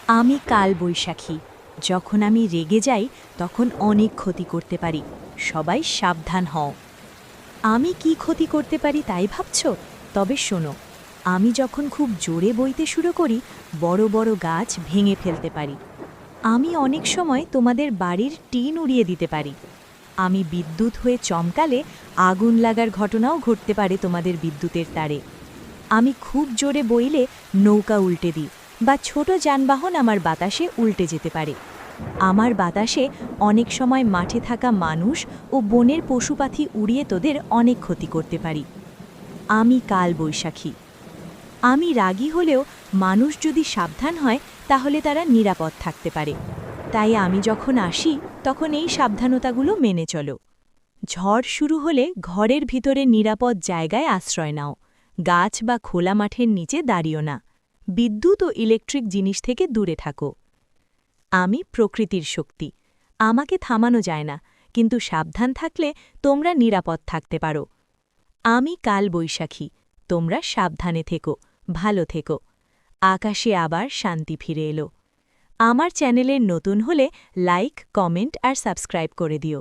আমি কালবৈশাখী। যখন আমি রেগে যাই তখন অনেক ক্ষতি করতে পারি। সবাই সাবধান হও। আমি কি ক্ষতি করতে পারি তাই ভাবছ? তবে শোনো, আমি যখন খুব জোরে বইতে শুরু করি, বড় বড় গাছ ভেঙে ফেলতে পারি। আমি অনেক সময় তোমাদের বাড়ির টিন উড়িয়ে দিতে পারি। আমি বিদ্যুৎ হয়ে চমকালে আগুন লাগার ঘটনাও ঘটতে পারে তোমাদের বিদ্যুতের তারে। আমি খুব জোরে বইলে নৌকা উল্টে দিই, বা ছোট যানবাহন আমার বাতাসে উল্টে যেতে পারে। আমার বাতাসে অনেক সময় মাঠে থাকা মানুষ ও বনের পশুপাখি উড়িয়ে তোদের অনেক ক্ষতি করতে পারি। আমি কালবৈশাখী। আমি রাগী হলেও মানুষ যদি সাবধান হয় তাহলে তারা নিরাপদ থাকতে পারে। তাই আমি যখন আসি তখন এই সাবধানতাগুলো মেনে চলো। ঝড় শুরু হলে ঘরের ভিতরে নিরাপদ জায়গায় আশ্রয় নাও। গাছ বা খোলা মাঠের নিচে দাঁড়িও না। বিদ্যুৎ ও ইলেকট্রিক জিনিস থেকে দূরে থাকো। আমি প্রকৃতির শক্তি। আমাকে থামানো যায় না, কিন্তু সাবধান থাকলে তোমরা নিরাপদ থাকতে পারো। আমি কালবৈশাখী। তোমরা সাবধানে থেকো, ভালো থেকো। আকাশে আবার শান্তি ফিরে এলো। আমার চ্যানেলের নতুন হলে লাইক, কমেন্ট আর সাবস্ক্রাইব করে দিও।